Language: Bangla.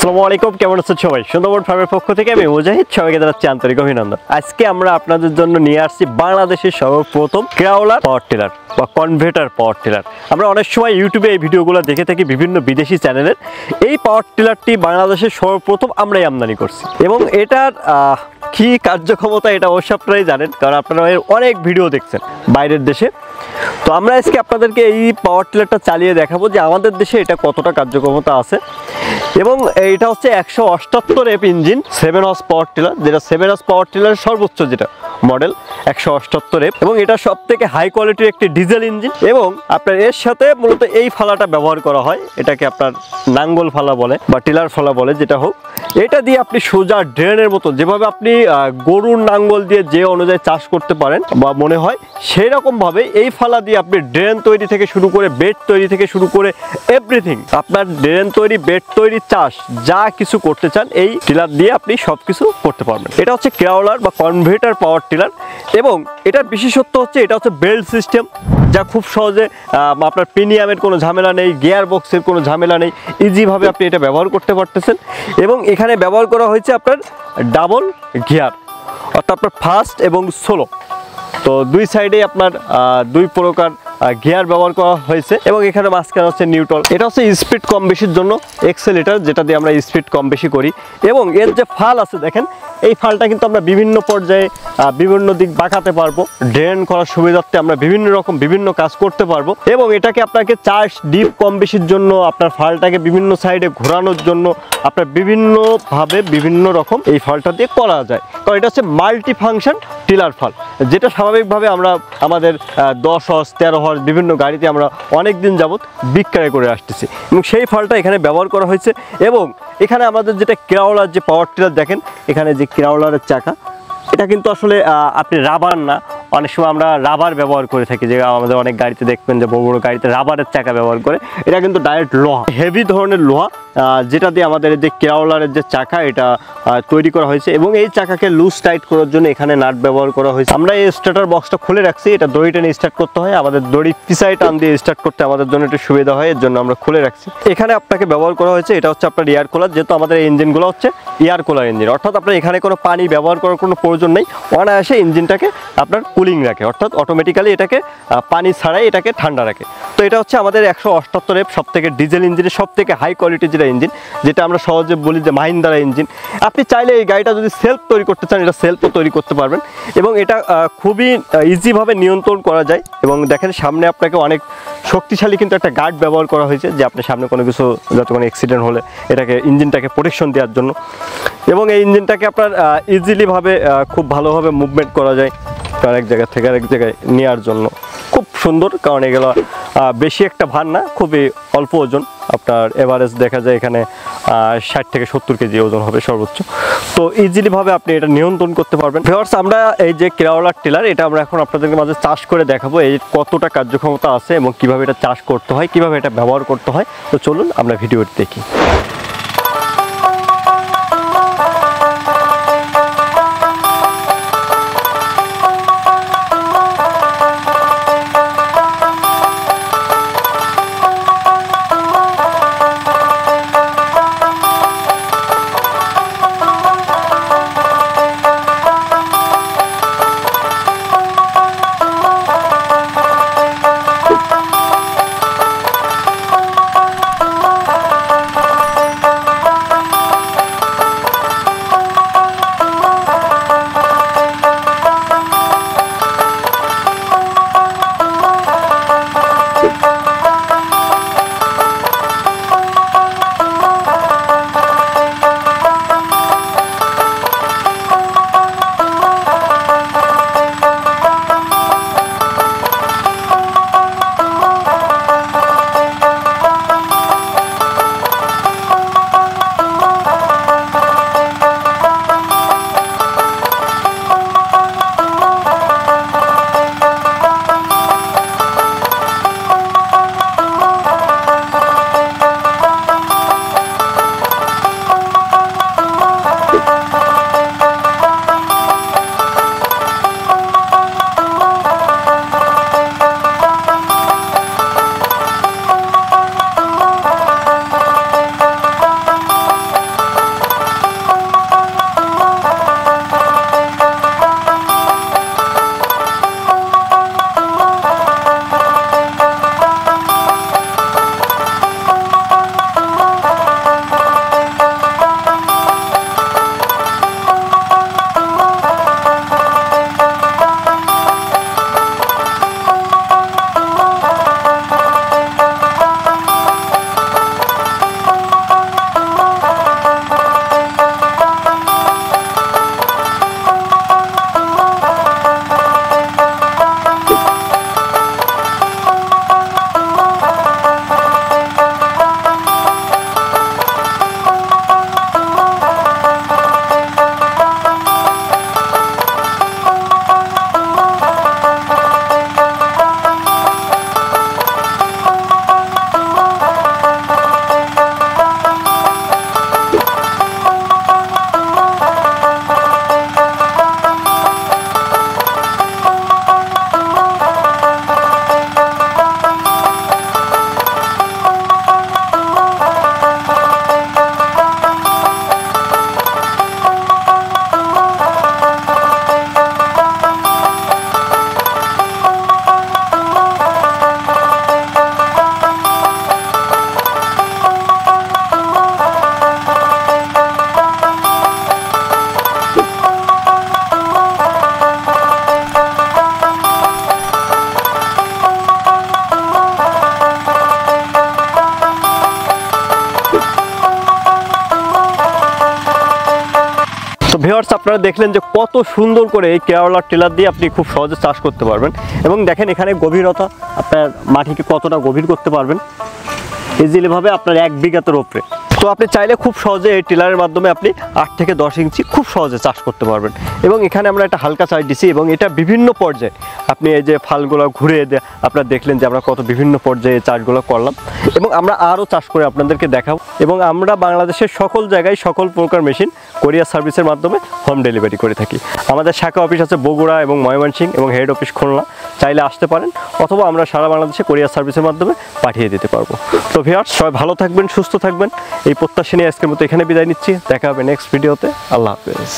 আসসালামু আলাইকুম, কেমন আছেন সবাই? সুন্দরবন ফার্মের পক্ষ থেকে আমি মুজাহিদ সবাইকে জানাচ্ছি আন্তরিক অভিনন্দন। আজকে আমরা আপনাদের জন্য নিয়ে আসছি বাংলাদেশের সর্বপ্রথম ক্রাউলার পাওয়ার টিলার বা কনভার্টার পাওয়ার টিলার। আমরা অনেক সময় ইউটিউবে এই ভিডিওগুলো দেখে থাকি বিভিন্ন বিদেশি চ্যানেলের। এই পাওয়ার টিলারটি বাংলাদেশের সর্বপ্রথম আমরাই আমদানি করছি এবং এটার কি কার্যক্ষমতা এটা অবশ্য আপনারাই জানেন, কারণ আপনারা এর অনেক ভিডিও দেখছেন বাইরের দেশে। তো আমরা আজকে আপনাদেরকে এই পাওয়ার টিলারটা চালিয়ে দেখাবো যে আমাদের দেশে এটা কতটা কার্যক্ষমতা আছে। এবং এটা হচ্ছে 178 F engine 7 horse power tiller, যেটা 7 হর্স পাওয়ার টিলার সর্বোচ্চ যেটা মডেল 178 এফ, এবং এটা সব থেকে হাই কোয়ালিটির একটি ডিজেল ইঞ্জিন। এবং আপনার এর সাথে মূলত এই ফালাটা ব্যবহার করা হয়, এটাকে আপনার নাঙ্গল ফালা বলে বা টিলার ফালা বলে, যেটা হোক, এটা দিয়ে আপনি সোজা ড্রেনের মতো যেভাবে আপনি গরুর নাঙ্গল দিয়ে যে অনুযায়ী চাষ করতে পারেন বা মনে হয় সেই রকম ভাবে এই ফালা দিয়ে আপনি ড্রেন তৈরি থেকে শুরু করে বেড তৈরি থেকে শুরু করে এভরিথিং, আপনার ড্রেন তৈরি, বেড তৈরি, চাষ যা কিছু করতে চান এই টিলার দিয়ে আপনি সবকিছু করতে পারবেন। এটা হচ্ছে ক্রাউলার বা কনভার্টার পাওয়ার টিলার। এবং এটার বিশেষত্ব হচ্ছে এটা হচ্ছে বেল্ট সিস্টেম, যা খুব সহজে আপনার প্রিমিয়ামের কোনো ঝামেলা নেই, গিয়ার বক্সের কোনো ঝামেলা নেই, ইজিভাবে আপনি এটা ব্যবহার করতে পারতেছেন। এবং এখানে ব্যবহার করা হয়েছে আপনার ডাবল গিয়ার, অর্থাৎ আপনার ফার্স্ট এবং সোলো, তো দুই সাইডে আপনার দুই প্রকার গিয়ার ব্যবহার করা হয়েছে। এবং এখানে মাঝখানে হচ্ছে নিউট্রাল। এটা হচ্ছে স্পিড কম বেশির জন্য এক্সেলেটর, যেটা দিয়ে আমরা স্পিড কম বেশি করি। এবং এর যে ফাল আছে দেখেন, এই ফালটা কিন্তু আমরা বিভিন্ন পর্যায়ে বিভিন্ন দিক বাঁকাতে পারবো, ড্রেন করার সুবিধার্থে আমরা বিভিন্ন রকম বিভিন্ন কাজ করতে পারবো। এবং এটাকে আপনাকে চাষ ডিপ কম বেশির জন্য, আপনার ফালটাকে বিভিন্ন সাইডে ঘোরানোর জন্য আপনার বিভিন্নভাবে বিভিন্ন রকম এই ফালটা দিয়ে করা যায়, কারণ এটা হচ্ছে মাল্টি ফাংশন টিলার ফাল, যেটা স্বাভাবিকভাবে আমরা আমাদের 10 হর্স 13 হর্স বিভিন্ন গাড়িতে আমরা অনেক দিন যাবত বিক্রয় করে আসতেছি, এবং সেই ফালটা এখানে ব্যবহার করা হয়েছে। এবং এখানে আমাদের যেটা ক্রাউলার যে পাওয়ার টিলার দেখেন, এখানে যে ক্রাউলারের চাকা, এটা কিন্তু আসলে আপনি রাবার না, অনেক সময় আমরা রাবার ব্যবহার করে থাকি, যে আমাদের অনেক গাড়িতে দেখবেন যে বড় বড় গাড়িতে রাবারের চাকা ব্যবহার করে। এটা কিন্তু ডাইরেক্ট লোহা, হেভি ধরনের লোহা, যেটা দিয়ে আমাদের যে ক্রাউলারের যে চাকা এটা তৈরি করা হয়েছে। এবং এই চাকাকে লুজ টাইট করার জন্য এখানে নাট ব্যবহার করা হয়েছে। আমরা এই স্টার্টার বক্সটা খুলে রাখছি, এটা দড়ি টেনে স্টার্ট করতে হয়, আমাদের দড়ি পিছায় টান দিয়ে স্টার্ট করতে আমাদের জন্য একটু সুবিধা হয়, এর জন্য আমরা খুলে রাখছি। এখানে আপনাকে ব্যবহার করা হয়েছে, এটা হচ্ছে আপনার এয়ার কুলার, যেহেতু আমাদের এই ইঞ্জিনগুলো হচ্ছে এয়ার কুলার ইঞ্জিন, অর্থাৎ আপনার এখানে কোনো পানি ব্যবহার করার কোনো প্রয়োজন নেই, অনায়াসে ইঞ্জিনটাকে আপনার কুলিং রাখে, অর্থাৎ অটোমেটিক্যালি এটাকে পানি ছাড়াই এটাকে ঠান্ডা রাখে। তো এটা হচ্ছে আমাদের 178 এফ সব থেকে ডিজেল ইঞ্জিনের সব থেকে হাই কোয়ালিটির যেটা ইঞ্জিন, যেটা আমরা সহজে বলি যে মাহিন্দ্রা ইঞ্জিন। আপনি চাইলে এই গাড়িটা যদি সেলফ তৈরি করতে চান, এটা সেলফও তৈরি করতে পারবেন। এবং এটা খুবই ইজিভাবে নিয়ন্ত্রণ করা যায়। এবং দেখেন সামনে আপনাকে অনেক শক্তিশালী কিন্তু একটা গার্ড ব্যবহার করা হয়েছে, যে আপনি সামনে কোনো কিছু যাতে কোনো অ্যাক্সিডেন্ট হলে এটাকে ইঞ্জিনটাকে প্রোটেকশন দেওয়ার জন্য। এবং এই ইঞ্জিনটাকে আপনার ইজিলিভাবে খুব ভালোভাবে মুভমেন্ট করা যায় এক জায়গা থেকে আরেক জায়গায় নেওয়ার জন্য, খুব সুন্দর। কারণ এগুলো বেশি একটা ভার না, খুবই অল্প ওজন, আপনার এভারেজ দেখা যায় এখানে 60 থেকে 70 কেজি ওজন হবে সর্বোচ্চ। তো ইজিলিভাবে আপনি এটা নিয়ন্ত্রণ করতে পারবেন। ভিউয়ার্স, আমরা এই যে ক্রাউলার টিলার, এটা আমরা এখন আপনাদের মাঝে চাষ করে দেখাবো এই কতটা কার্যক্ষমতা আছে এবং কিভাবে এটা চাষ করতে হয়, কিভাবে এটা ব্যবহার করতে হয়। তো চলুন আমরা ভিডিওটি দেখি। ভিউয়ার্স, আপনারা দেখলেন যে কত সুন্দর করে এই কেরালার টিলার দিয়ে আপনি খুব সহজে চাষ করতে পারবেন। এবং দেখেন এখানে গভীরতা, আপনার মাটিকে কতটা গভীর করতে পারবেন ইজিলিভাবে আপনার 1 বিঘাতের উপরে। তো আপনি চাইলে খুব সহজে এই টিলারের মাধ্যমে আপনি 8 থেকে 10 ইঞ্চি খুব সহজে চাষ করতে পারবেন। এবং এখানে আমরা একটা হালকা চাষ দিছি এবং এটা বিভিন্ন পর্যায়ে আপনি এই যে ফালগুলো ঘুরে আপনারা দেখলেন যে আমরা কত বিভিন্ন পর্যায়ে চাষগুলো করলাম এবং আমরা আরও চাষ করে আপনাদেরকে দেখাবো। এবং আমরা বাংলাদেশের সকল জায়গায় সকল প্রকার মেশিন কোরিয়ার সার্ভিসের মাধ্যমে হোম ডেলিভারি করে থাকি। আমাদের শাখা অফিস আছে বগুড়া এবং ময়মনসিংহ এবং হেড অফিস খুলনা, চাইলে আসতে পারেন অথবা আমরা সারা বাংলাদেশে কোরিয়ার সার্ভিসের মাধ্যমে পাঠিয়ে দিতে পারবো। তো ভিউয়ার্স, সবাই ভালো থাকবেন, সুস্থ থাকবেন, এই প্রত্যাশা নিয়ে আজকের মতো এখানে বিদায় নিচ্ছি। দেখা হবে নেক্সট ভিডিওতে। আল্লাহ হাফেজ।